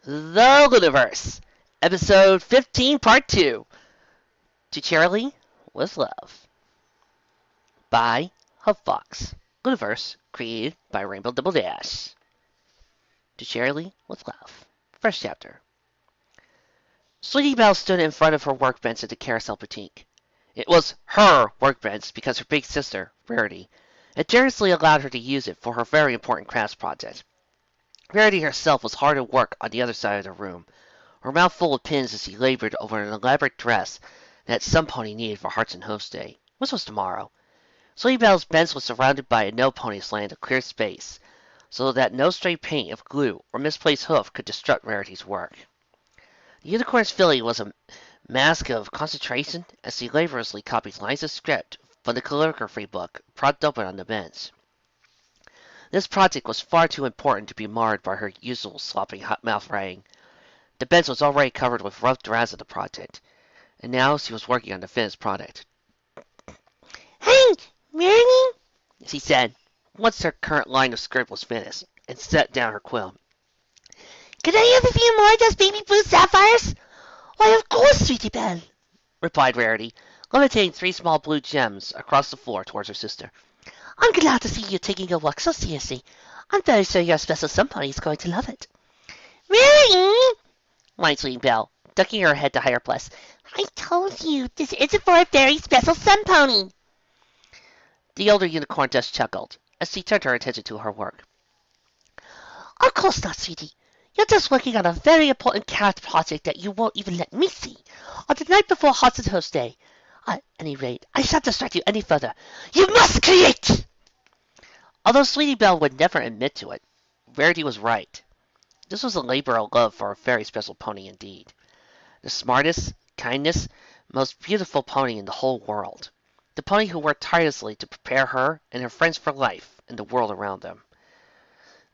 The Lunaverse, Episode 15, Part 2. To Cheerilee with Love. By Hopefox. Lunaverse, created by Rainbow Double Dash. To Cheerilee with Love. First chapter. Sweetie Belle stood in front of her workbench at the carousel boutique. It was her workbench because her big sister, Rarity, had generously allowed her to use it for her very important crafts project. Rarity herself was hard at work on the other side of the room, her mouth full of pins as she labored over an elaborate dress that somepony needed for Hearts and Hooves Day, which was tomorrow. Sweetie Belle's bench was surrounded by a no pony's land of clear space, so that no stray paint of glue or misplaced hoof could disrupt Rarity's work. The unicorn's filly was a mask of concentration as she laboriously copied lines of script from the calligraphy book propped open on the bench. This project was far too important to be marred by her usual sloppy hot-mouth writing. The bench was already covered with rough drafts of the project, and now she was working on the finished product. "Hey, Mary," she said, once her current line of script was finished, and set down her quill. "Could I have a few more of those baby blue sapphires?" "Why, of course, Sweetie Belle," replied Rarity, levitating 3 small blue gems across the floor towards her sister. "I'm glad to see you taking your work so seriously. I'm very sure your special somebody is going to love it." "Mary," whined Sweetie Belle, ducking her head to higher plus. "I told you, this isn't for a very special somepony." The older unicorn just chuckled as she turned her attention to her work. "Of course not, sweetie. You're just working on a very important cat project that you won't even let me see, on the night before Hearts and Hooves Day. At any rate, I shan't distract you any further. You must create!" Although Sweetie Belle would never admit to it, Rarity was right. This was a labor of love for a very special pony indeed. The smartest, kindest, most beautiful pony in the whole world. The pony who worked tirelessly to prepare her and her friends for life and the world around them.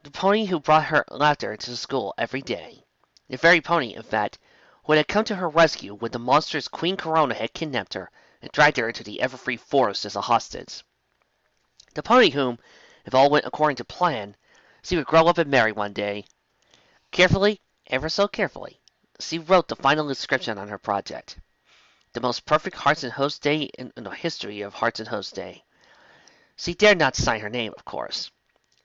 The pony who brought her laughter into school every day. The very pony, in fact, who had come to her rescue when the monstrous Queen Corona had kidnapped her and dragged her into the Everfree Forest as a hostage. The pony whom, if all went according to plan, she would grow up and marry one day. Carefully, ever so carefully, she wrote the final description on her project. The most perfect Hearts and Hooves Day in the history of Hearts and Hooves Day. She dared not sign her name, of course.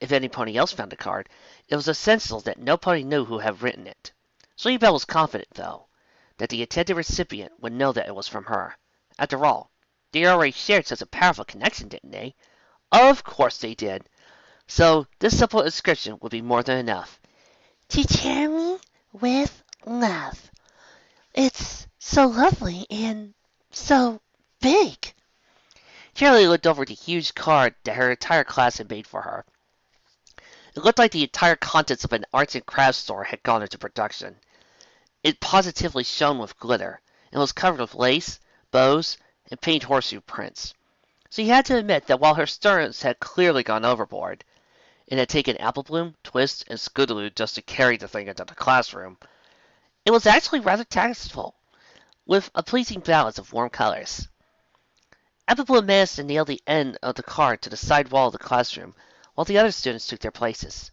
If any pony else found the card, it was essential that no pony knew who had written it. Sweetie Belle was confident, though, that the intended recipient would know that it was from her. After all, they already shared such a powerful connection, didn't they? Of course they did. So this simple inscription would be more than enough. "To Cheerilee with Love." It's so lovely and so big. Cheerilee looked over the huge card that her entire class had made for her. It looked like the entire contents of an arts and crafts store had gone into production. It positively shone with glitter, and was covered with lace, bows, and paint horseshoe prints. She had to admit that while her students had clearly gone overboard, and had taken apple bloom, twist, and scootaloo just to carry the thing into the classroom, it was actually rather tasteful, with a pleasing balance of warm colors. Apple Bloom managed to nail the end of the card to the side wall of the classroom, while the other students took their places.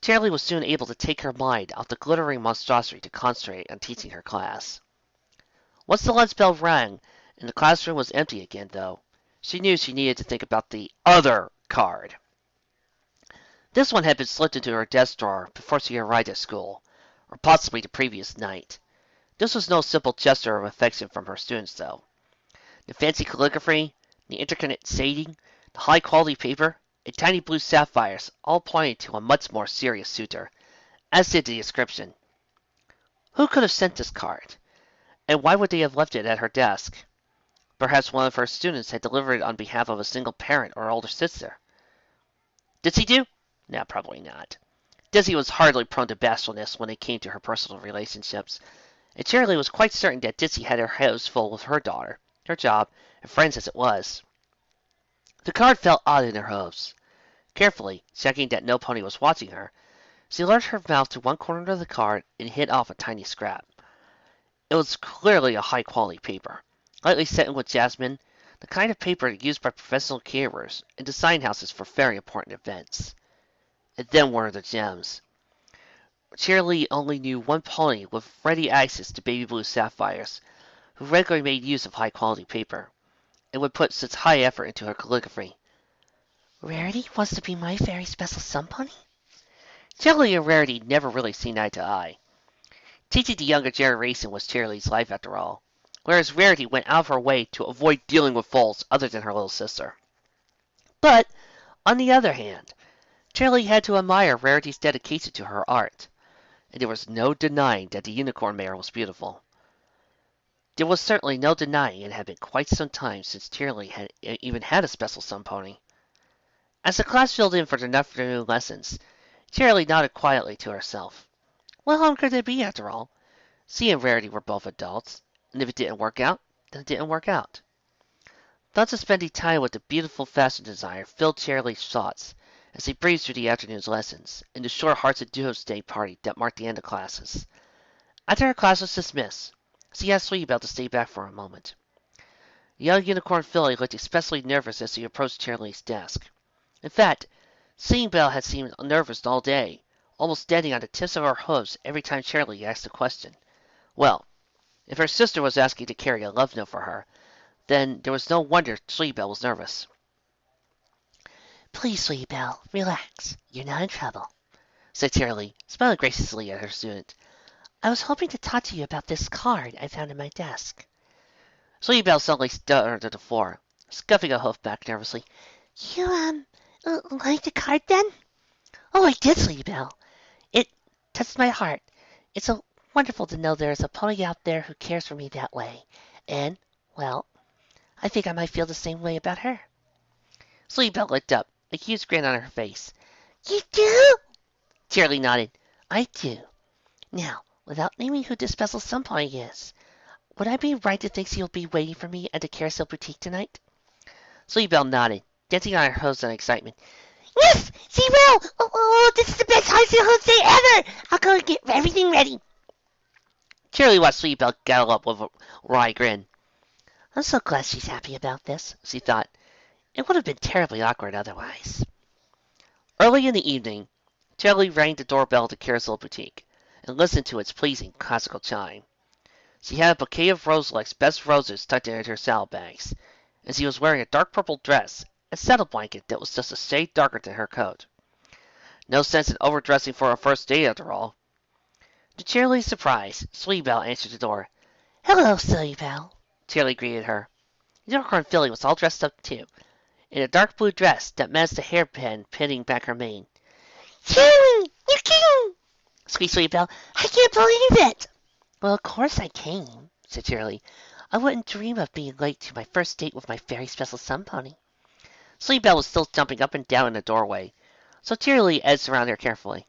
Cheerilee was soon able to take her mind off the glittering monstrosity to concentrate on teaching her class. Once the lunch bell rang and the classroom was empty again, though, she knew she needed to think about the other card. This one had been slipped into her desk drawer before she arrived at school, or possibly the previous night. This was no simple gesture of affection from her students, though. The fancy calligraphy, the intricate shading, the high-quality paper, and tiny blue sapphires all pointed to a much more serious suitor, as did the inscription. Who could have sent this card? And why would they have left it at her desk? Perhaps one of her students had delivered it on behalf of a single parent or older sister. Did she do? No, probably not. Dizzy was hardly prone to bashfulness when it came to her personal relationships, and Cheerilee was quite certain that Dizzy had her hands full with her daughter, her job, and friends as it was. The card felt odd in her hooves. Carefully, checking that no pony was watching her, she lured her mouth to one corner of the card and hit off a tiny scrap. It was clearly a high-quality paper, lightly satin with jasmine, the kind of paper used by professional caterers and design houses for very important events. And then one of the gems. Cheerilee only knew one pony with ready access to baby blue sapphires, who regularly made use of high-quality paper, and would put such high effort into her calligraphy. Rarity wants to be my very special somepony? Cheerilee and Rarity never really seen eye to eye. Teaching the younger generation was Cheerilee's life after all, whereas Rarity went out of her way to avoid dealing with foals other than her little sister. But, on the other hand, Cheerilee had to admire Rarity's dedication to her art, and there was no denying that the unicorn mare was beautiful. There was certainly no denying it had been quite some time since Cheerilee had even had a special somepony. As the class filled in for the afternoon lessons, Cheerilee nodded quietly to herself. What harm could there be, after all? She and Rarity were both adults, and if it didn't work out, then it didn't work out. Thoughts of spending time with the beautiful fashion designer filled Cheerilee's thoughts as they breezed through the afternoon's lessons and the short Hearts and Hooves day party that marked the end of classes. After her class was dismissed, she asked Sweetie Belle to stay back for a moment. The young unicorn filly looked especially nervous as she approached Cheerilee's desk. In fact, seeing Belle had seemed nervous all day, almost standing on the tips of her hooves every time Cheerilee asked a question. Well, if her sister was asking to carry a love note for her, then there was no wonder Sweetie Belle was nervous. Please, Sweetie Belle, relax. You're not in trouble, said Cheerilee, smiling graciously at her student. I was hoping to talk to you about this card I found in my desk. Sweetie Belle suddenly stuttered to the floor, scuffing a hoof back nervously. You, like the card then? Oh, I did, Sweetie Belle. It touched my heart. It's so wonderful to know there's a pony out there who cares for me that way. And, well, I think I might feel the same way about her. Sweetie Belle looked up, a huge grin on her face. You do? Cheerilee nodded. I do. Now, without naming who this special somepony is, would I be right to think she'll be waiting for me at the Carousel Boutique tonight? Sweetie Belle nodded, dancing on her hooves in excitement. Yes, she will! Oh, this is the best Hearts and Hooves day ever! I'll go and get everything ready. Cheerilee watched Sweetie Belle gallop up with a wry grin. I'm so glad she's happy about this, she thought. It would have been terribly awkward otherwise. Early in the evening, Cheerilee rang the doorbell of the Carousel Boutique and listened to its pleasing classical chime. She had a bouquet of Roselec's best roses tucked in her saddlebags, and she was wearing a dark purple dress and saddle blanket that was just a shade darker than her coat. No sense in overdressing for a first date, after all. To Cheerilee's surprise, Sweetie Belle answered the door. Hello, Sweetie Belle, Cheerilee greeted her. The unicorn filly was all dressed up, too, in a dark blue dress that matched the hairpin pinning back her mane. Cheerilee, you came! Squeaked Sweetie Belle. I can't believe it! Well, of course I came, said Cheerilee. I wouldn't dream of being late to my first date with my very special somepony. Sweetie Belle was still jumping up and down in the doorway, so Cheerilee edged around her carefully.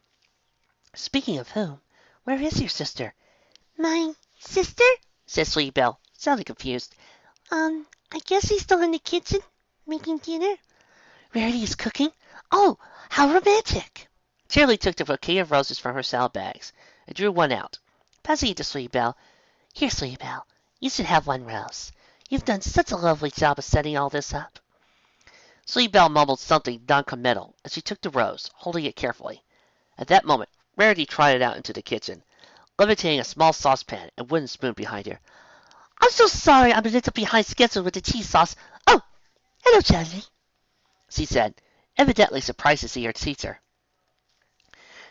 Speaking of whom, where is your sister? My sister? Said Sweetie Belle, sounding confused. I guess she's still in the kitchen, making dinner. Rarity is cooking? Oh, how romantic! Cheerilee took the bouquet of roses from her saddlebags and drew one out, passing it to Sweetie Belle. Here, Sweetie Belle, you should have one rose. You've done such a lovely job of setting all this up. Sweetie Belle mumbled something non-committal as she took the rose, holding it carefully. At that moment, Rarity trotted out into the kitchen, levitating a small saucepan and wooden spoon behind her. I'm so sorry I'm a little behind schedule with the cheese sauce. Oh, hello, Charlie, she said, evidently surprised to see her teacher.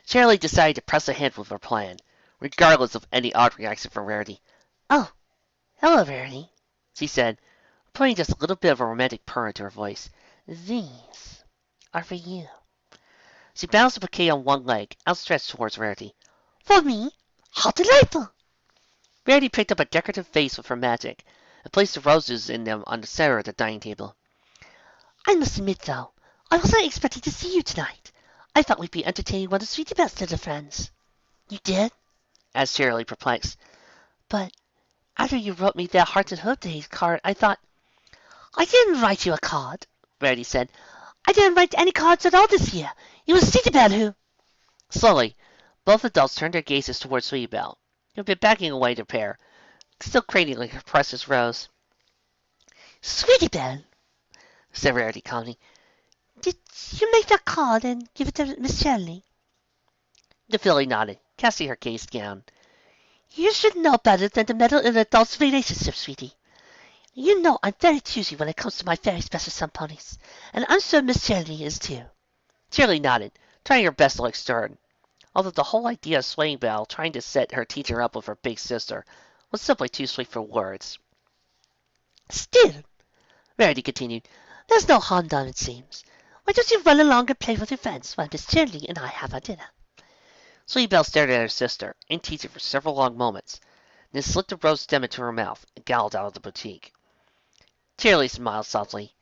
Cheerilee decided to press ahead with her plan, regardless of any odd reaction from Rarity. Oh, hello, Rarity, she said, putting just a little bit of a romantic purr into her voice. These are for you. She balanced the bouquet on one leg, outstretched towards Rarity. For me? How delightful! Rarity picked up a decorative vase with her magic and placed the roses in them on the center of the dining table. I must admit, though, I wasn't expecting to see you tonight. I thought we'd be entertaining one of Sweetie Belle's little friends. You did? Asked Cheerilee, perplexed. But after you wrote me that Hearts and Hooves Day card, I thought... I didn't write you a card, Rarity said. I didn't write any cards at all this year. It was Sweetie Belle who... Slowly, both adults turned their gazes towards Sweetie Belle, who had been backing away to pair, still cradling her precious rose. Sweetie Belle, said Rarity calmly, did you make that card and give it to Miss Cheerilee? The filly nodded, casting her gaze down. You should know better than to meddle in adults' relationships, sweetie. You know I'm very choosy when it comes to my very special someponies, and I'm sure Miss Cheerilee is too. Cheerilee nodded, trying her best to look stern, although the whole idea of swaying Belle trying to set her teacher up with her big sister was simply too sweet for words. Still, Rarity continued, there's no harm done, it seems. Why don't you run along and play with your friends while Miss Cheerilee and I have our dinner? Sweet Belle stared at her sister and teacher for several long moments, then slipped a rose stem into her mouth and galloped out of the boutique. Cheerilee smiled softly.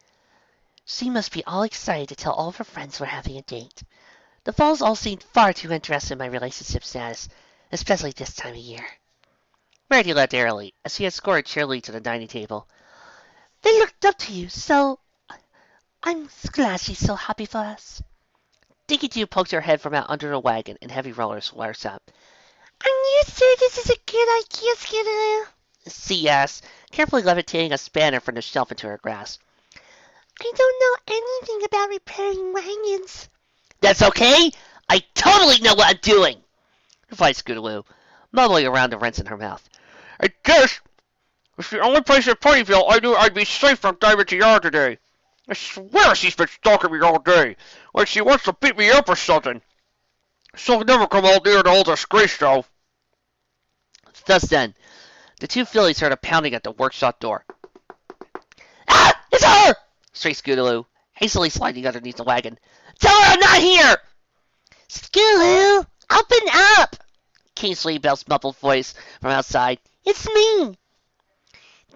She must be all excited to tell all of her friends we're having a date. The Falls all seemed far too interested in my relationship status, especially this time of year. Rarity laughed airily as she escorted Cheerilee to the dining table. They looked up to you, so I'm glad she's so happy for us. Dinky Doo poked her head from out under the wagon and heavy rollers flares up. Are you sure this is a good idea, Skitteroo? She asked, carefully levitating a spanner from the shelf into her grasp. I don't know anything about repairing wagons. That's okay! I totally know what I'm doing! Replied Scootaloo, mumbling around the rents in her mouth. I guess it's the only place in Ponyville I knew I'd be safe from diving to yard today. I swear she's been stalking me all day, like she wants to beat me up or something. She'll never come out near the whole disgrace, though. Thus then, the two fillies heard a pounding at the workshop door. Ah! It's her! Shrieked Scootaloo, hastily sliding underneath the wagon. Tell her I'm not here! Scootaloo, open up! Came Sweet Belle's muffled voice from outside. It's me!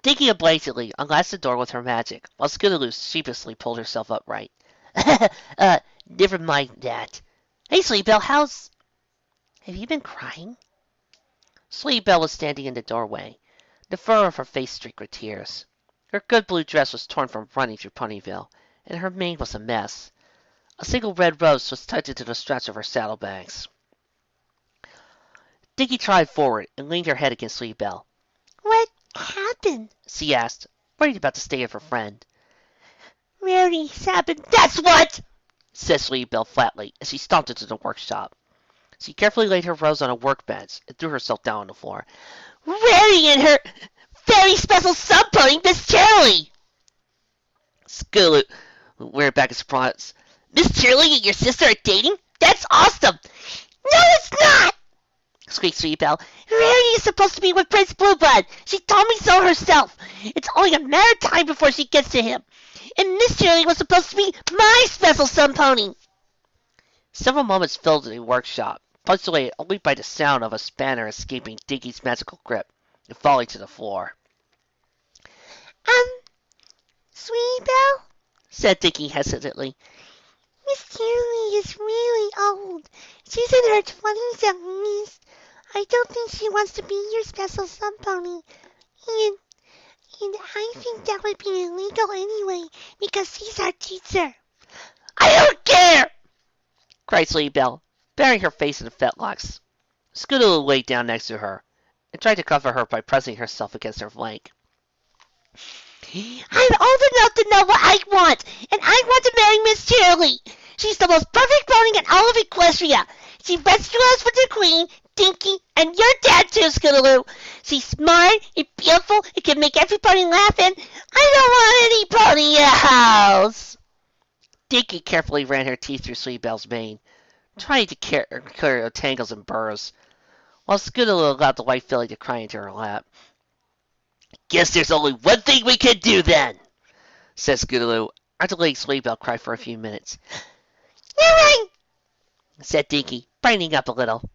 Dinky obliquely unlatched the door with her magic, while Scootaloo sheepishly pulled herself upright. Never mind that. Hey, Sweet Belle, how's... Have you been crying? Sweet Belle was standing in the doorway, the fur of her face streaked with tears. Her good blue dress was torn from running through Ponyville, and her mane was a mess. A single red rose was tucked into the straps of her saddlebags. Dinky trotted forward and leaned her head against Sweet Belle. What happened? She asked, worried about the state of her friend. Rarity's happened. That's what! Said Sweet Belle flatly as she stomped into the workshop. She carefully laid her rose on a workbench and threw herself down on the floor. Rarity and her very special somepony, Miss Cheerilee! Scootaloo reared back in surprise. Miss Cheerilee and your sister are dating? That's awesome! No, it's not! Squeaked Sweet Belle. Rarity is supposed to be with Prince Blueblood. She told me so herself. It's only a matter of time before she gets to him. And Miss Cheerilee was supposed to be my special somepony. Several moments filled the workshop, punctuated only by the sound of a spanner escaping Dinky's magical grip and falling to the floor. Sweet Belle? Said Dinky hesitantly. Miss Cheerilee is really old. She's in her 20s at least. I don't think she wants to be your special somepony. And I think that would be illegal anyway, because she's our teacher. I don't care! Cried Sweet Belle, burying her face in the fetlocks. Scootaloo lay down next to her and tried to comfort her by pressing herself against her flank. I'm old enough to know what I want, and I want to marry Miss Cheerilee. She's the most perfect pony in all of Equestria. She rescued us with the Queen, Dinky, and your dad too, Scootaloo. She's smart and beautiful and can make everybody laugh, and I don't want any pony in the house. Dinky carefully ran her teeth through Sweet Belle's mane, trying to clear the tangles and burrs, while Scootaloo allowed the white filly to cry into her lap. Guess there's only one thing we can do then, said Scootaloo, after letting Sweet Belle cry for a few minutes. You're right, said Dinky, brightening up a little.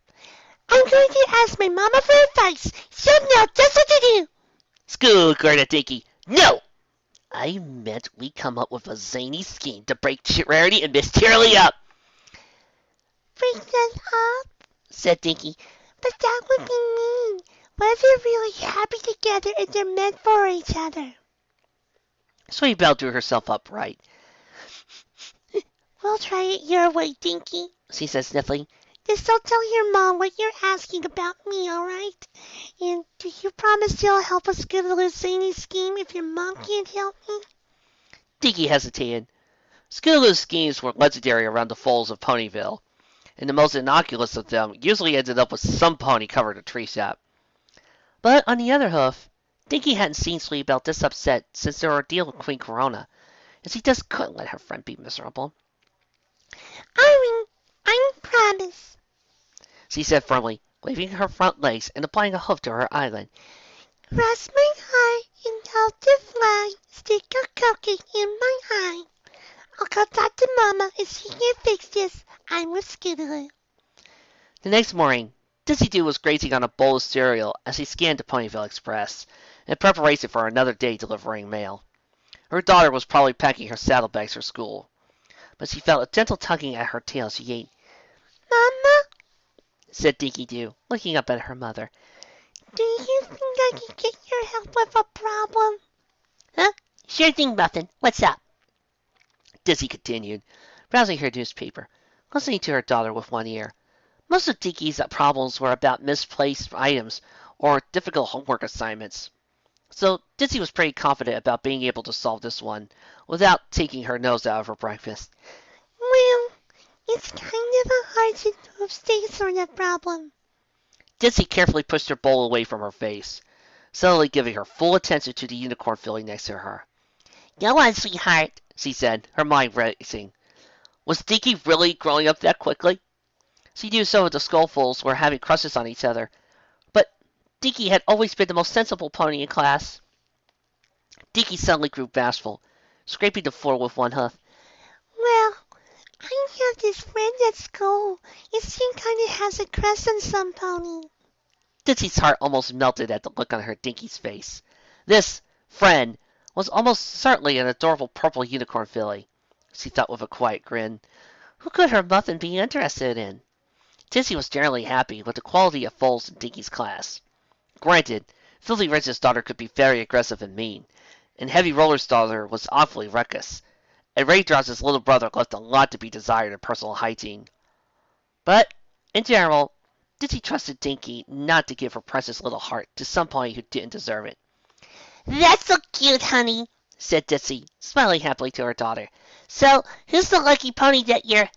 I'm going to ask my mama for advice. She'll know just what to do. Scootaloo glared at Dinky. No! I meant we come up with a zany scheme to break Rarity and Miss Cheerilee up. Break them up? Said Dinky. But that would be mean. What if they're really happy together and they're meant for each other? Sweet Belle drew herself upright. We'll try it your way, Dinky, she said, sniffling. Just don't tell your mom what you're asking about me, all right? And do you promise you'll help us get a zany scheme if your mom can't help me? Dinky hesitated. Scootaloo's schemes were legendary around the folds of Ponyville, and the most innocuous of them usually ended up with some pony covered in tree sap. But on the other hoof, Dinky hadn't seen Sleepy this upset since their ordeal with Queen Corona, as he just couldn't let her friend be miserable. I promise, She said firmly, waving her front legs and applying a hoof to her eyelid. Cross my heart and help the fly, stick a cookie in my eye. I'll go talk to Mama if she can fix this. I'm with Skiddly. The next morning, Dizzy Doo was grazing on a bowl of cereal as he scanned the Ponyville Express, in preparation for another day delivering mail. Her daughter was probably packing her saddlebags for school, but she felt a gentle tugging at her tail as she ate. Mama, Said Dinky Doo, looking up at her mother. do you think I can get your help with a problem? Huh? Sure thing, Muffin. What's up? Dizzy continued, browsing her newspaper, listening to her daughter with one ear. Most of Dinky's problems were about misplaced items or difficult homework assignments, so Dizzy was pretty confident about being able to solve this one without taking her nose out of her breakfast. Well, it's kind of a Hearts and Hooves day sort of problem. Dizzy carefully pushed her bowl away from her face, suddenly giving her full attention to the unicorn filly next to her. Go on, sweetheart, she said, her mind racing. Was Dinky really growing up that quickly? She knew some of the Skullfuls were having crushes on each other, but Dinky had always been the most sensible pony in class. Dinky suddenly grew bashful, scraping the floor with one hoof. Well, I have this friend at school. It seems kind of has a crush on somepony. Dizzy's heart almost melted at the look on her Dinky's face. This friend was almost certainly an adorable purple unicorn filly, she thought with a quiet grin. Who could her Muffin be interested in? Dizzy was generally happy with the quality of foals in Dinky's class. Granted, Filthy Rich's daughter could be very aggressive and mean, and Heavy Roller's daughter was awfully reckless, and Raindrop's little brother left a lot to be desired in personal hygiene. But, in general, Dizzy trusted Dinky not to give her precious little heart to some pony who didn't deserve it. That's so cute, honey, said Dizzy, smiling happily to her daughter. So, who's the lucky pony that your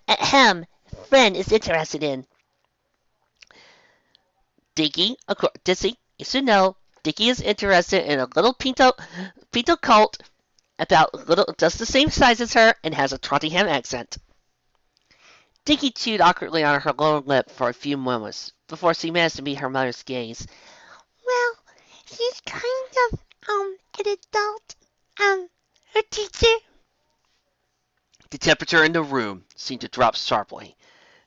friend is interested in? Dinky, Dizzy, you should know, Dinky is interested in a little pinto colt about just the same size as her and has a Trottingham accent. Dinky chewed awkwardly on her lower lip for a few moments before she managed to meet her mother's gaze. Well, she's kind of, an adult, her teacher. The temperature in the room seemed to drop sharply,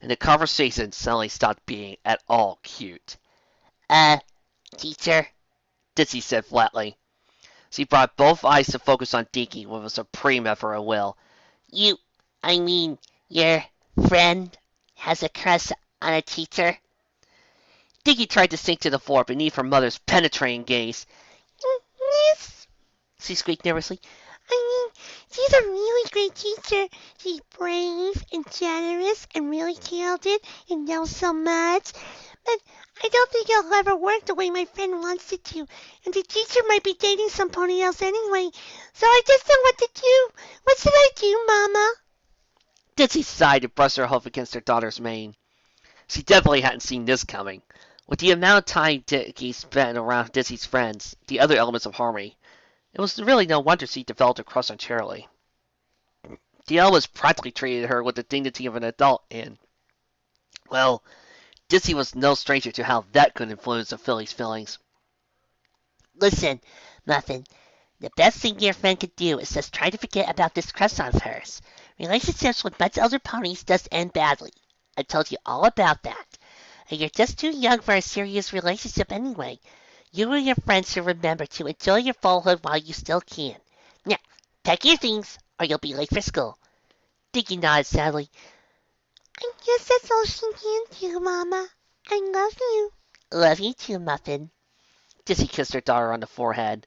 and the conversation suddenly stopped being at all cute. Teacher, Dizzy said flatly. She brought both eyes to focus on Dinky with a supreme effort of will. your friend has a crush on a teacher? Dinky tried to sink to the floor beneath her mother's penetrating gaze. Yes, She squeaked nervously. She's a really great teacher. She's brave and generous and really talented and knows so much. But I don't think it'll ever work the way my friend wants it to. And the teacher might be dating somebody else anyway. So I just don't know what to do. What should I do, Mama? Dizzy sighed and brushed her hoof against her daughter's mane. She definitely hadn't seen this coming. With the amount of time Dinky spent around Dizzy's friends, the other elements of harmony, it was really no wonder she developed a crush on Cheerilee. The eldest practically treated her with the dignity of an adult, and, well, Dizzy was no stranger to how that could influence a filly's feelings. Listen, Muffin, the best thing your friend could do is just try to forget about this crush of hers. Relationships with much older ponies just end badly. I told you all about that. And you're just too young for a serious relationship anyway. You and your friends should remember to enjoy your foalhood while you still can. Now, pack your things, or you'll be late for school. Dinky nodded sadly. I guess that's all she can do, Mama. I love you. Love you too, Muffin. Dizzy kissed her daughter on the forehead,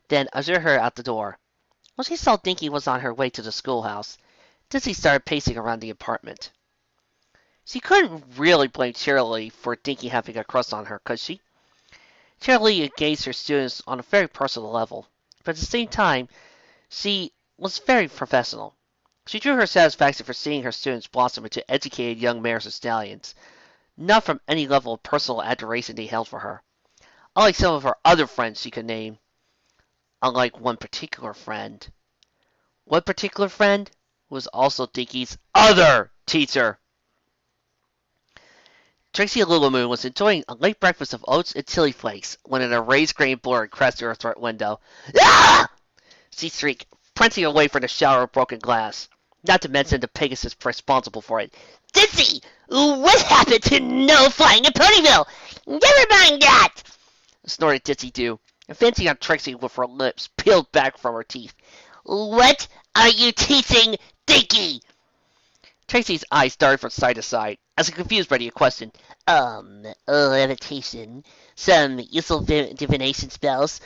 then ushered her out the door. When she saw Dinky was on her way to the schoolhouse, Dizzy started pacing around the apartment. She couldn't really blame Cheerilee for Dinky having a crush on her, could she? Cheerilee engaged her students on a very personal level, but at the same time, she was very professional. She drew her satisfaction for seeing her students blossom into educated young mares and stallions, not from any level of personal adoration they held for her. Unlike some of her other friends she could name, unlike one particular friend. One particular friend was also Dinky's other teacher. Trixie Little Moon was enjoying a late breakfast of oats and chili flakes when an erased grain blurred crashed through her front window. Ah! She shrieked, prancing away from the shower of broken glass, not to mention the Pegasus responsible for it. Ditsy! What happened to no flying in Ponyville? Never mind that! Snorted Ditsy Doo, advancing on Trixie with her lips peeled back from her teeth. What are you teaching Dinky? Trixie's eyes darted from side to side, as if confused by the question. Levitation. Some useful divination spells.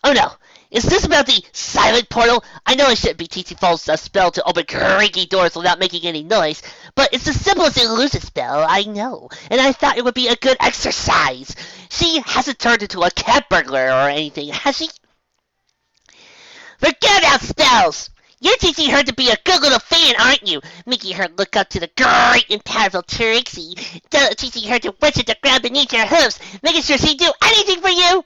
Oh no! Is this about the silent portal? I know I shouldn't be teaching folks a spell to open creaky doors without making any noise, but it's the simplest elusive spell, I know, and I thought it would be a good exercise. She hasn't turned into a cat burglar or anything, has she? Forget about spells! You're teaching her to be a good little fan, aren't you? Making her look up to the great and powerful Trixie. Teaching her to worship the ground beneath her hooves. Making sure she'd do anything for you.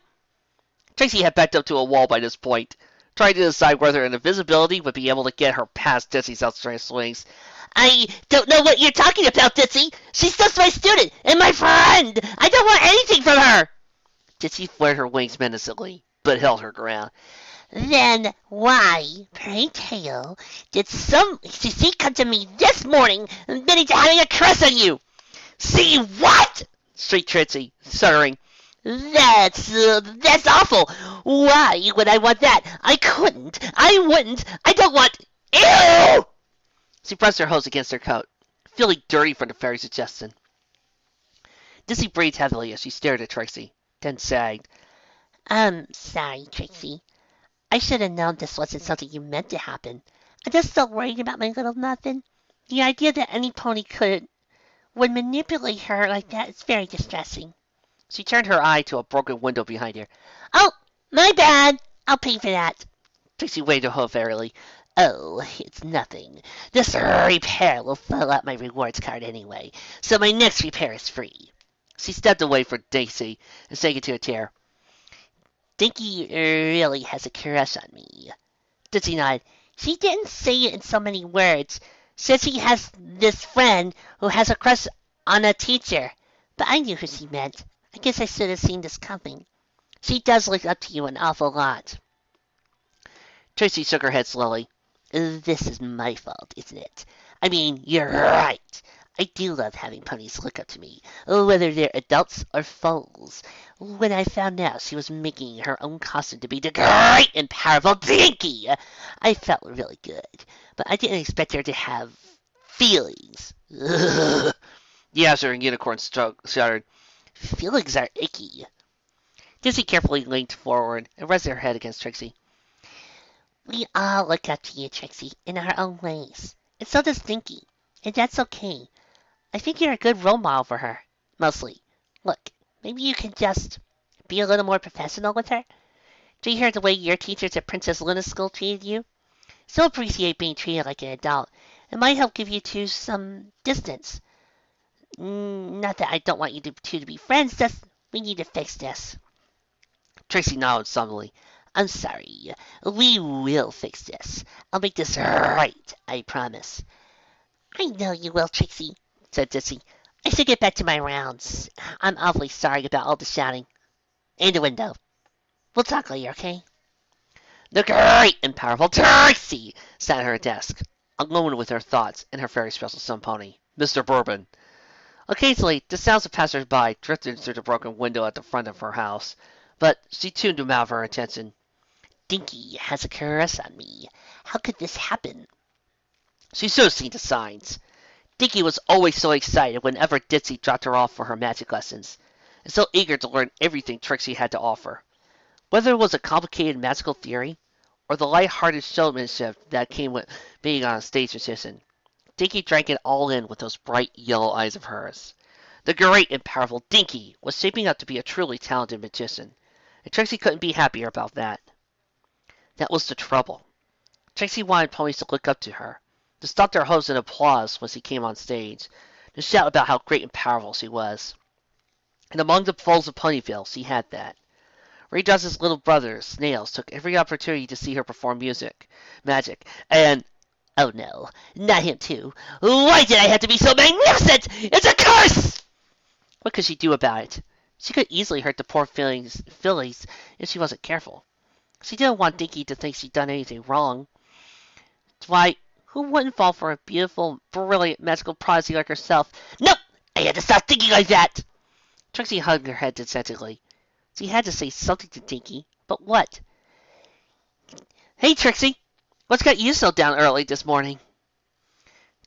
Trixie had backed up to a wall by this point, trying to decide whether an invisibility would be able to get her past Ditsy's outstretched swings. I don't know what you're talking about, Ditsy. She's just my student and my friend. I don't want anything from her. Ditsy flared her wings menacingly, but held her ground. Then why, pray tell, did she come to me this morning admitting to having a crush on you? See what? Shrieked Trixie, shuddering. That's awful. Why would I want that? I couldn't. I wouldn't. I don't want. Ew! She pressed her hose against her coat, feeling dirty from the fairy suggestion. Ditsy breathed heavily as she stared at Trixie, then sagged. I'm sorry, Trixie. I should have known this wasn't something you meant to happen. I'm just so worried about my little nothing. The idea that any pony would manipulate her like that is very distressing. She turned her eye to a broken window behind her. Oh, my bad. I'll pay for that. Trixie waved her hoof airily. Oh, it's nothing. This repair will fill out my rewards card anyway, so my next repair is free. She stepped away from Daisy and sank into a chair. Dinky really has a crush on me. Ditsy nodded. She didn't say it in so many words. Says she has this friend who has a crush on a teacher. But I knew who she meant. I guess I should have seen this coming. She does look up to you an awful lot. Trixie shook her head slowly. This is my fault, isn't it? I mean, you're right. I do love having ponies look up to me, whether they're adults or foals. When I found out she was making her own costume to be the great and powerful Dinky, I felt really good. But I didn't expect her to have feelings. Ugh. The Azure Unicorn shuddered. Feelings are icky. Ditsy carefully leaned forward and rested her head against Trixie. We all look up to you, Trixie, in our own ways. And so does Dinky. And that's okay. I think you're a good role model for her. Mostly. Look, maybe you can just be a little more professional with her. Do you hear the way your teachers at Princess Luna's school treated you? She'll appreciate being treated like an adult. It might help give you two some distance. Not that I don't want you two to be friends, just we need to fix this. Trixie nodded sullenly. I'm sorry. We will fix this. I'll make this right, I promise. I know you will, Trixie, said Ditsy. I should get back to my rounds. I'm awfully sorry about all the shouting. And the window. We'll talk later, okay? The great and powerful Trixie sat at her desk, alone with her thoughts and her very special somepony, Mr. Bourbon. Occasionally, the sounds of passers-by drifted through the broken window at the front of her house, but she tuned them out of her attention. Dinky has a crush on me. How could this happen? She should have seen the signs. Dinky was always so excited whenever Ditsy dropped her off for her magic lessons, and so eager to learn everything Trixie had to offer. Whether it was a complicated magical theory, or the light-hearted showmanship that came with being on a stage musician, Dinky drank it all in with those bright yellow eyes of hers. The great and powerful Dinky was shaping up to be a truly talented magician, and Trixie couldn't be happier about that. That was the trouble. Trixie wanted ponies to look up to her, to stop their hopes and applause when she came on stage, to shout about how great and powerful she was. And among the foes of Ponyville, she had that. Raindrop's little brother, Snails, took every opportunity to see her perform magic, and oh no, not him too. Why did I have to be so magnificent? It's a curse! What could she do about it? She could easily hurt the poor fillies if she wasn't careful. She didn't want Dinky to think she'd done anything wrong. Why, who wouldn't fall for a beautiful, brilliant, magical prodigy like herself? Nope! I had to stop thinking like that! Trixie hugged her head dejectedly. She had to say something to Dinky, but what? Hey, Trixie! What's got you so down early this morning?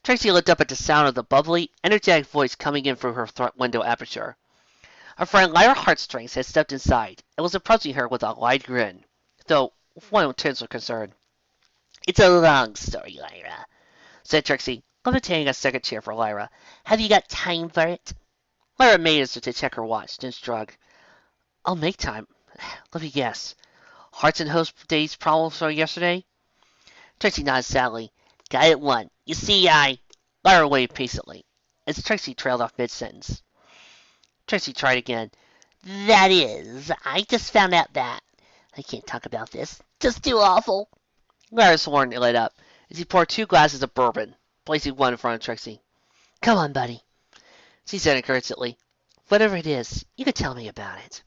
Trixie looked up at the sound of the bubbly, energetic voice coming in through her window aperture. Her friend Lyra Heartstrings had stepped inside and was approaching her with a wide grin, though with one tinge of concern. It's a long story, Lyra, said Trixie, levitating a second chair for Lyra. Have you got time for it? Lyra made as if to check her watch, then shrugged. I'll make time. Let me guess. Hearts and Hooves Day's problems from yesterday? Trixie nodded sadly. Got it one. You see, Lyra waved patiently, as Trixie trailed off mid-sentence. Trixie tried again. That is, I just found out that. I can't talk about this. Just too awful. Lyra's horn lit up as he poured 2 glasses of bourbon, placing one in front of Trixie. Come on, buddy, she said encouragingly. Whatever it is, you can tell me about it.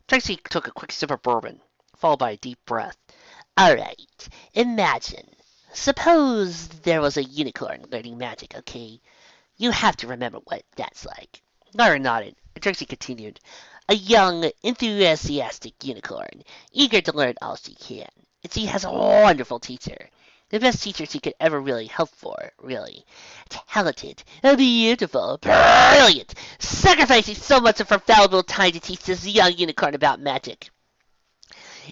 Trixie took a quick sip of bourbon, followed by a deep breath. All right, imagine. Suppose there was a unicorn learning magic, okay? You have to remember what that's like. Lyra nodded, and Trixie continued. A young, enthusiastic unicorn, eager to learn all she can. And she has a wonderful teacher. The best teacher she could ever really hope for, really. Talented, beautiful, brilliant, sacrificing so much of her valuable time to teach this young unicorn about magic.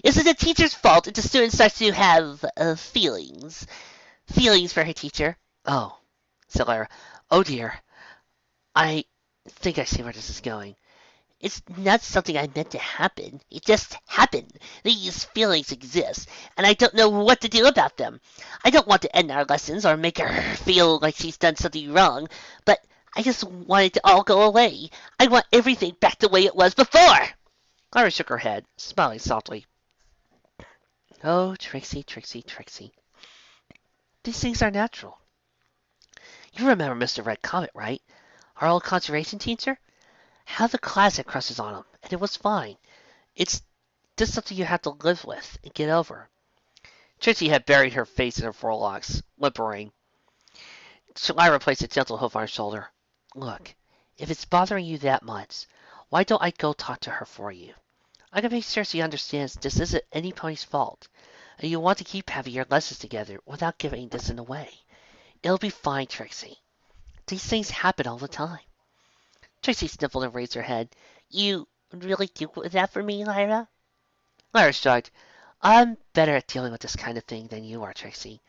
Is it the teacher's fault if the student starts to have feelings? Feelings for her teacher? Oh, said Lyra. Oh dear. I think I see where this is going. It's not something I meant to happen. It just happened. These feelings exist, and I don't know what to do about them. I don't want to end our lessons or make her feel like she's done something wrong, but I just want it to all go away. I want everything back the way it was before. Lyra shook her head, smiling softly. Oh, Trixie, Trixie, Trixie. These things are natural. You remember Mr. Red Comet, right? Our old conjuration teacher? How the class had crushes on him, and it was fine. It's just something you have to live with and get over. Trixie had buried her face in her forelocks, whimpering. Lyra placed a gentle hoof on her shoulder. Look, if it's bothering you that much, why don't I go talk to her for you? I can make sure she understands this isn't any pony's fault, and you want to keep having your lessons together without giving this in the way. It'll be fine, Trixie. These things happen all the time. Trixie sniffled and raised her head. You really do that for me, Lyra? Lyra shrugged. I'm better at dealing with this kind of thing than you are, Trixie.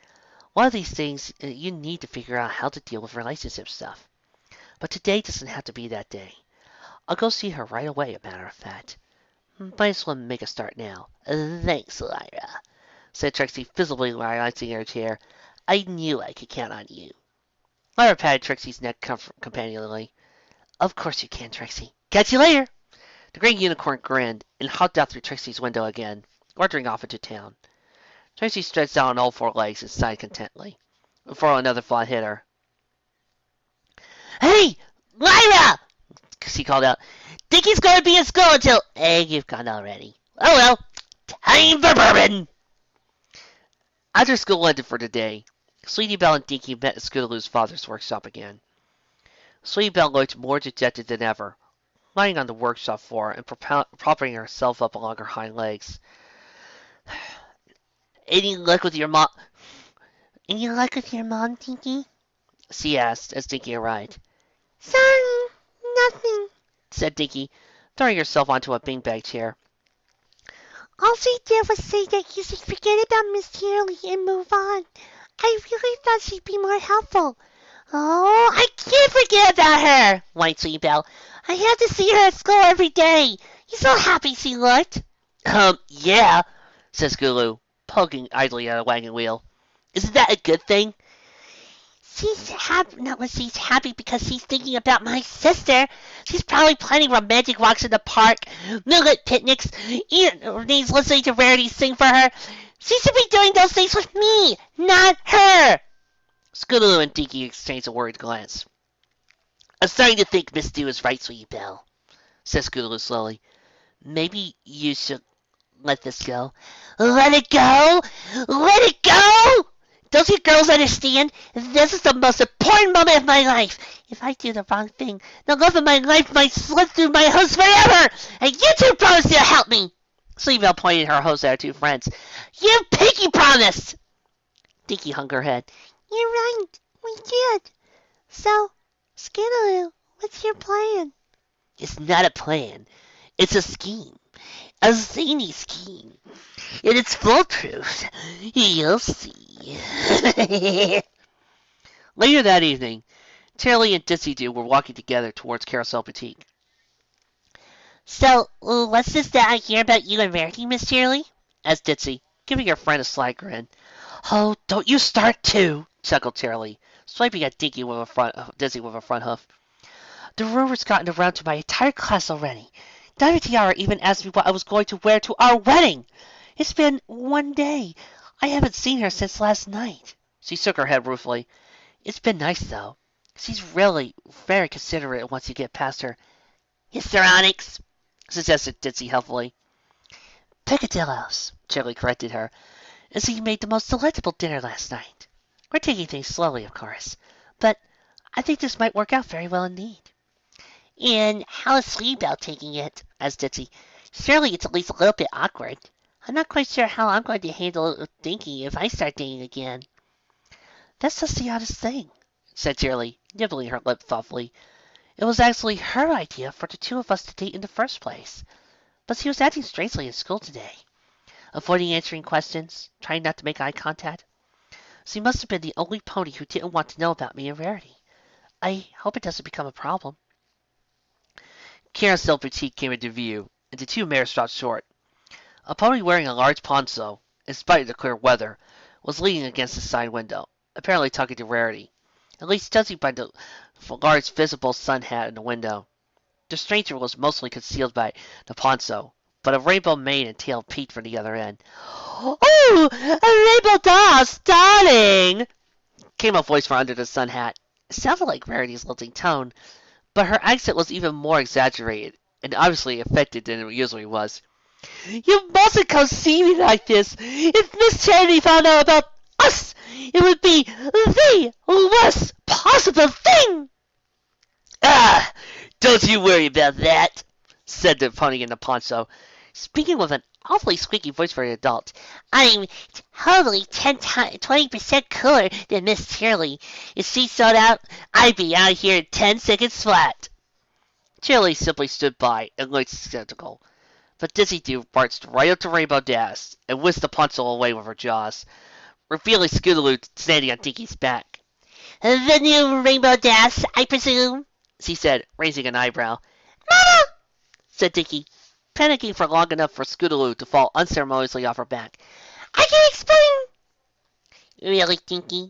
One of these things, you need to figure out how to deal with relationship stuff. But today doesn't have to be that day. I'll go see her right away, a matter of fact. Might as well make a start now. Thanks, Lyra, said Trixie, visibly relaxing in her chair. I knew I could count on you. Lyra patted Trixie's neck companionably. Of course you can, Trixie. Catch you later! The green unicorn grinned and hopped out through Trixie's window again, wandering off into town. Trixie stretched out on all 4 legs and sighed contentedly, before another fly hit her. Hey! Lyra! She called out. Dinky's going to be in school until... you've gone already. Oh well, time for bourbon! After school ended for the day, Sweetie Belle and Dinky met at Scootaloo's father's workshop again. Sweetie Belle looked more dejected than ever, lying on the workshop floor and propping herself up along her hind legs. Any luck with your mom? Any luck with your mom, Dinky? She asked as Dinky arrived. Sorry, nothing, said Dinky, throwing herself onto a beanbag chair. All she did was say that you should forget about Miss Cheerilee and move on. I really thought she'd be more helpful. Oh, I can't forget about her, whined Sweetie Belle. I have to see her at school every day. You so happy she looked. Yeah, says Gulu, poking idly at a wagon wheel. Isn't that a good thing? She's happy because she's thinking about my sister. She's probably planning romantic walks in the park, moonlit picnics, evenings listening to Rarity sing for her. She should be doing those things with me, not her. Scootaloo and Dinky exchanged a worried glance. I'm starting to think Miss Dew is right, sweetie Belle, said Scootaloo slowly. Maybe you should let this go. Let it go? Let it go? Don't you girls understand? This is the most important moment of my life. If I do the wrong thing, the love of my life might slip through my hose forever. And you two promised to help me. Sleevebell pointed her hose at her two friends. You pinky promised. Dinky hung her head. You're right. We did. So, Scootaloo, what's your plan? It's not a plan. It's a scheme. A zany scheme. And it's foolproof. You'll see. Later that evening, Cheerilee and Ditsy Doo were walking together towards Carousel Boutique. So, what's this that I hear about you and Rarity, Miss Cheerilee? Asked Ditsy, giving her friend a sly grin. Oh, don't you start too, chuckled Cheerilee, swiping at Ditsy with a front hoof. The rumor's gotten around to my entire class already. Diamond Tiara even asked me what I was going to wear to our wedding. It's been one day. I haven't seen her since last night. She shook her head ruefully. It's been nice, though. She's really very considerate once you get past her histrionics, suggested Ditsy helpfully. Picadillos, Cheerilee corrected her. And so you made the most delectable dinner last night. We're taking things slowly, of course, but I think this might work out very well indeed. And how is Sleebell taking it? Asked Ditsy. Surely it's at least a little bit awkward. I'm not quite sure how I'm going to handle it with Dinky if I start dating again. That's just the oddest thing, said Cheerilee, nibbling her lip thoughtfully. It was actually her idea for the two of us to date in the first place. But she was acting strangely at school today, avoiding answering questions, trying not to make eye contact. She must have been the only pony who didn't want to know about me and Rarity. I hope it doesn't become a problem. Carousel Boutique came into view, and the two mares stopped short. A pony wearing a large poncho, in spite of the clear weather, was leaning against the side window, apparently talking to Rarity, at least judging by the large visible sun hat in the window. The stranger was mostly concealed by the poncho, but a rainbow mane and tail peeked from the other end. Oh, a rainbow doll, darling! Came a voice from under the sun hat. It sounded like Rarity's lilting tone, but her accent was even more exaggerated, and obviously affected than it usually was. You mustn't come see me like this. If Miss Cheerilee found out about us, it would be the worst possible thing. Ah, don't you worry about that, said the pony in the poncho, speaking with an awfully squeaky voice for an adult. I'm totally 20% cooler than Miss Cheerilee. If she sold out, I'd be out here in 10 seconds flat. Cheerilee simply stood by and looked skeptical. But Ditsy Doo marched right up to Rainbow Dash and whisked the poncho away with her jaws, revealing Scootaloo standing on Dinky's back. The new Rainbow Dash, I presume, she said, raising an eyebrow. Mama, said Dinky, panicking for long enough for Scootaloo to fall unceremoniously off her back. I can explain. Really, Dinky?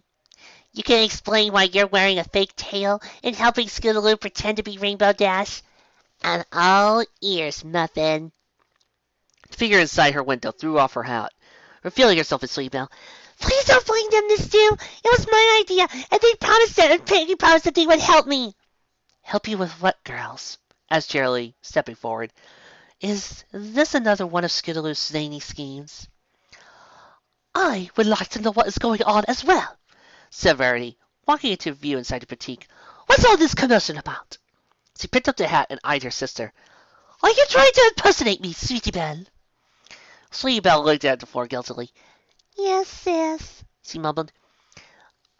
You can explain why you're wearing a fake tail and helping Scootaloo pretend to be Rainbow Dash? I'm all ears, Muffin. The figure inside her window threw off her hat, revealing herself as Sleebell. Please don't blame them, Miss Dew. It was my idea, and they promised that, and Peggy promised that they would help me. Help you with what, girls? Asked Cheerilee, stepping forward. Is this another one of Scootaloo's zany schemes? I would like to know what is going on as well, said Rarity, walking into view inside the boutique. What's all this commotion about? She picked up the hat and eyed her sister. Are you trying to impersonate me, Sweetie Belle? Sweetie Belle looked at the floor guiltily. Yes, sis, she mumbled.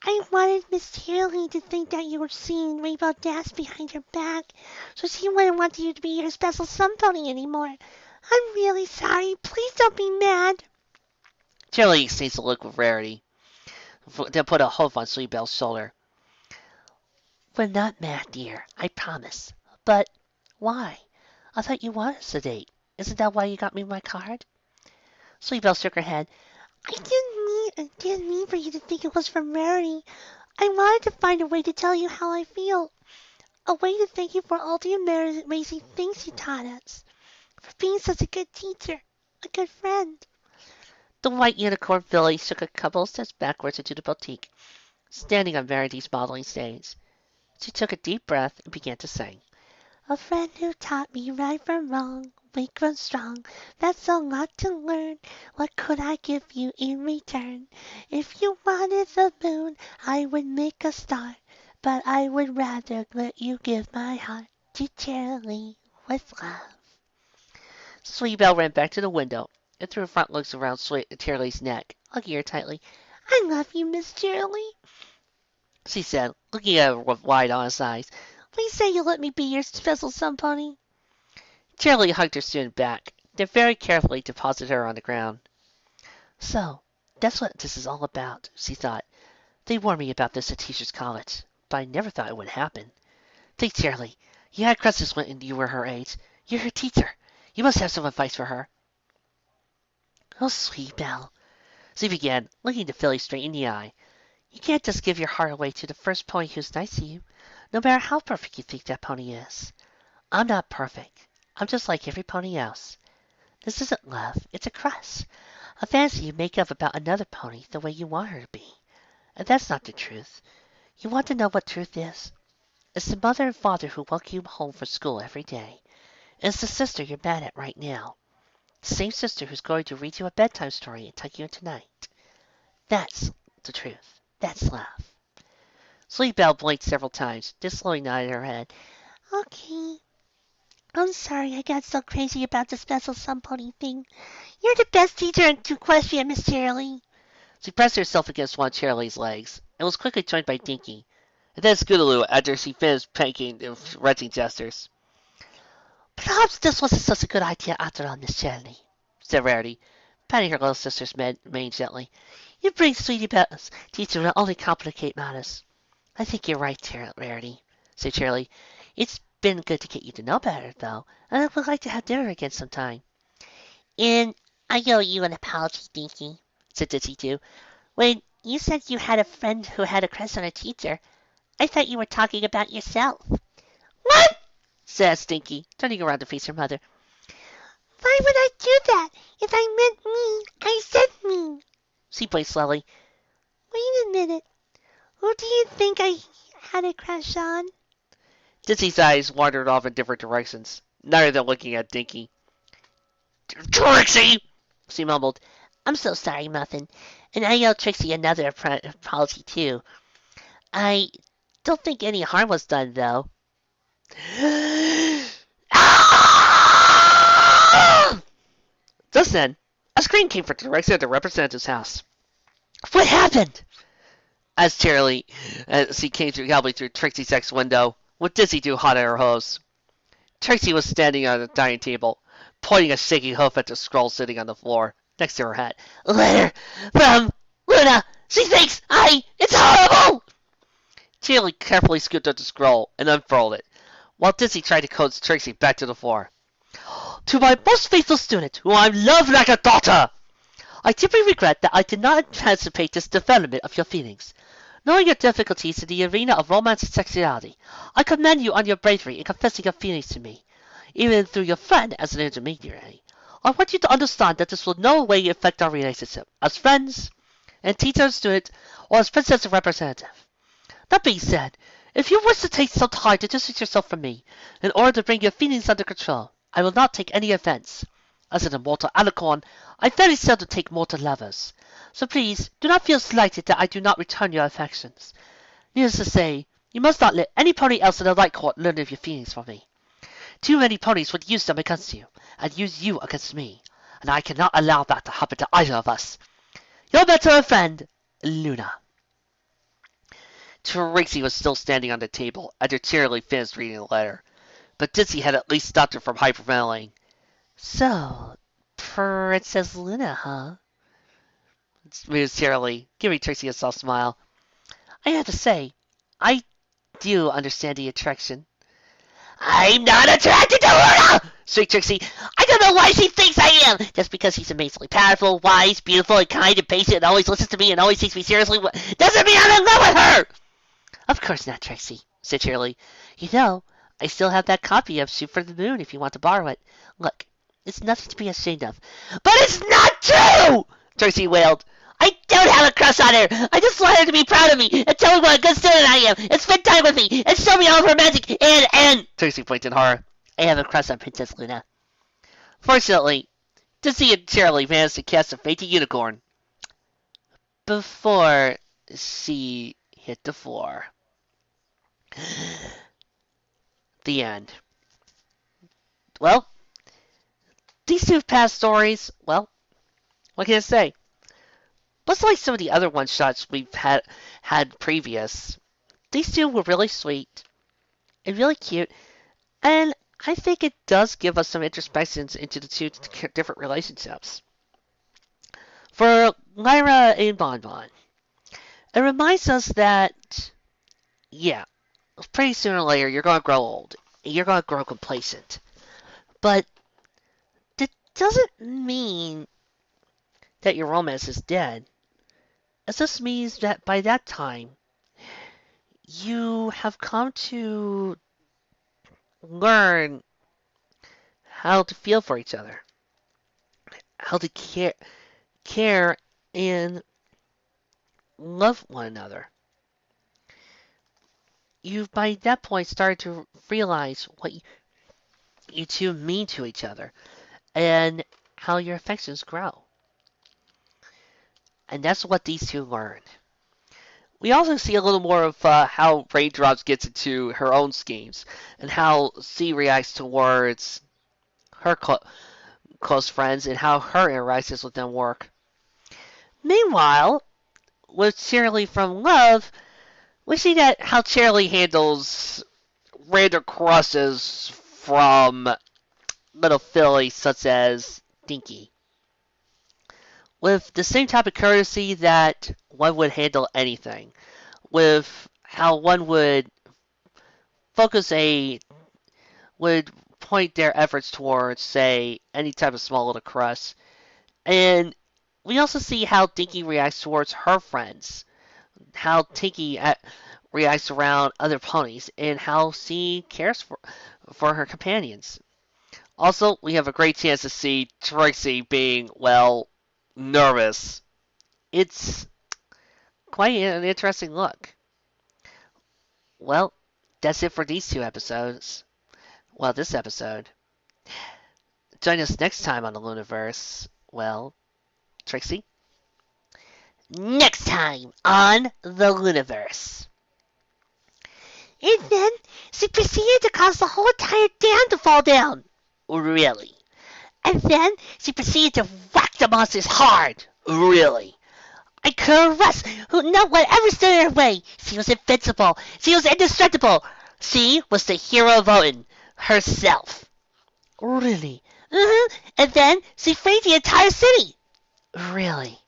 I wanted Miss Cheerilee to think that you were seeing Rainbow Dash behind her back, so she wouldn't want you to be her special somepony anymore. I'm really sorry. Please don't be mad. Cheerilee exchanged a look with Rarity, then put a hoof on Sweetie Belle's shoulder. We're not mad, dear, I promise. But why? I thought you wanted us to date. Isn't that why you got me my card? Sweetie Belle shook her head. I didn't mean for you to think it was from Rarity. I wanted to find a way to tell you how I feel. A way to thank you for all the amazing things you taught us. For being such a good teacher. A good friend. The white unicorn filly took a couple of steps backwards into the boutique, standing on Verity's modeling stage. She took a deep breath and began to sing. A friend who taught me right from wrong. We grown strong. That's a lot to learn. What could I give you in return? If you wanted the moon, I would make a star. But I would rather let you give my heart to Cheerilee with love. Sweet Belle ran back to the window and threw her front legs around Cheerilee's neck, hugging her tightly. I love you, Miss Cheerilee. She said, looking at her with wide, honest eyes. Please say you'll let me be your special somepony. Cheerilee hugged her student back, then very carefully deposited her on the ground. So, that's what this is all about, she thought. They warned me about this at Teachers College, but I never thought it would happen. Think, Cheerilee, you had crushes when you were her age. You're her teacher. You must have some advice for her. Oh, sweet Belle, She began, looking the filly straight in the eye. You can't just give your heart away to the first pony who's nice to you, no matter how perfect you think that pony is. I'm not perfect. I'm just like every pony else. This isn't love. It's a crush. A fancy you make up about another pony the way you want her to be. And that's not the truth. You want to know what truth is? It's the mother and father who welcome you home from school every day. And it's the sister you're mad at right now. The same sister who's going to read you a bedtime story and tuck you into night. That's the truth. That's love. Sweet Belle blinked several times, then slowly nodded her head. Okay. I'm sorry I got so crazy about the special somepony thing. You're the best teacher in Equestria, Miss Cheerilee. She pressed herself against one of Cheerilee's legs, and was quickly joined by Dinky, and then Scootaloo after she finished panking and wrenching gestures. Perhaps this wasn't such a good idea after all, Miss Cheerilee, said Rarity, patting her little sister's mane gently. You bring Sweetie Belle's teacher will only complicate matters. I think you're right, Rarity, said Cheerilee. It's been good to get you to know better, though, and I would like to have dinner again sometime. And I owe you an apology, Dinky, said Ditsy too. When you said you had a friend who had a crush on a teacher, I thought you were talking about yourself. What? said Stinky, turning around to face her mother. Why would I do that? If I meant me, I said me. She blinked slowly. Wait a minute. Who do you think I had a crush on? Ditsy's eyes wandered off in different directions, neither of them looking at Dinky. Trixie! She mumbled. I'm so sorry, Muffin. And I owe Trixie another apology, too. I don't think any harm was done, though. Just then, a scream came from the direction of the representative's house. What happened? Asked Cheerilee as she came calmly through Trixie's next window, with Ditsy too hot at her hose. Trixie was standing on the dining table, pointing a shaking hoof at the scroll sitting on the floor, next to her hat. Letter from Luna! She thinks it's horrible! Cheerilee carefully scooped up the scroll and unfurled it, while Ditsy tried to coax Trixie back to the floor. To my most faithful student, whom I love like a daughter! I deeply regret that I did not anticipate this development of your feelings. Knowing your difficulties in the arena of romance and sexuality, I commend you on your bravery in confessing your feelings to me, even through your friend as an intermediary. I want you to understand that this will no way affect our relationship as friends, and teacher and student, or as princess and representative. That being said, if you wish to take some time to distance yourself from me, in order to bring your feelings under control, I will not take any offense. As an immortal alicorn, I very seldom take mortal lovers. So please, do not feel slighted that I do not return your affections. Needless to say, you must not let any pony else in the light court learn of your feelings for me. Too many ponies would use them against you, and use you against me, and I cannot allow that to happen to either of us. Your better friend, Luna. Trixie was still standing on the table after Cheerilee finished reading the letter, but Ditsy had at least stopped her from hyperventilating. So, Princess Luna, huh? Mused Cheerilee, giving Trixie a soft smile. I have to say, I do understand the attraction. I'm not attracted to Luna! Shrieked Trixie. I don't know why she thinks I am! Just because she's amazingly powerful, wise, beautiful, and kind, and patient, and always listens to me and always takes me seriously doesn't mean I'm in love with her! Of course not, Trixie, said Cheerilee. You know, I still have that copy of Shoot for the Moon if you want to borrow it. Look, it's nothing to be ashamed of. But it's not true! Trixie wailed. I don't have a crush on her. I just want her to be proud of me and tell me what a good student I am and spend time with me and show me all of her magic and Trixie blinked in horror. I have a crush on Princess Luna. Fortunately, Dizzy and Cheerilee managed to catch a fainting unicorn before she hit the floor. The end. Well, these two past stories, well, what can I say? Much like some of the other one-shots we've had previous, these two were really sweet and really cute, and I think it does give us some introspections into the two different relationships. For Lyra and Bonbon, it reminds us that, yeah, pretty sooner or later you're going to grow old, and you're going to grow complacent. But that doesn't mean that your romance is dead. It just means that by that time, you have come to learn how to feel for each other, how to care and love one another. You've by that point started to realize what you two mean to each other and how your affections grow. And that's what these two learn. We also see a little more of how Raindrops gets into her own schemes and how C reacts towards her close friends and how her interactions with them work. Meanwhile, with Cheerilee from Love, we see that how Cheerilee handles random crushes from little fillies such as Dinky, with the same type of courtesy that one would handle anything, with how one focus would point their efforts towards, say, any type of small little crush. And we also see how Dinky reacts towards her friends, how Tinky reacts around other ponies, and how she cares for her companions. Also, we have a great chance to see Trixie being, well, nervous. It's quite an interesting look. Well, that's it for these two episodes. Well, this episode. Join us next time on the Lunaverse. Well, Trixie? Next time on the Lunaverse. And then she proceeded to cause the whole entire dam to fall down. Really? And then she proceeded to whack the monsters hard. Really? I caressed who no one ever stood in her way. She was invincible. She was indestructible. She was the hero of Odin herself. Really? And then she freed the entire city. Really?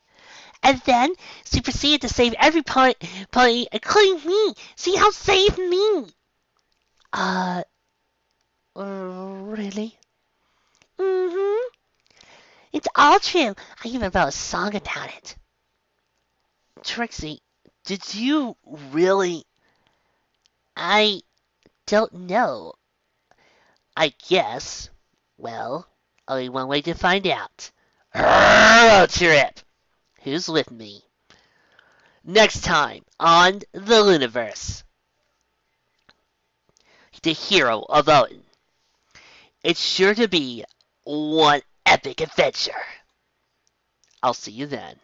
And then she proceeded to save every pony, including me. She helped save me. Really? Mm-hmm. It's all true. I even wrote a song about it. Trixie, did you really? I don't know. I guess. Well, only one way to find out. Road trip. Who's with me? Next time on the Lunaverse. The hero of Odin. It's sure to be one epic adventure. I'll see you then.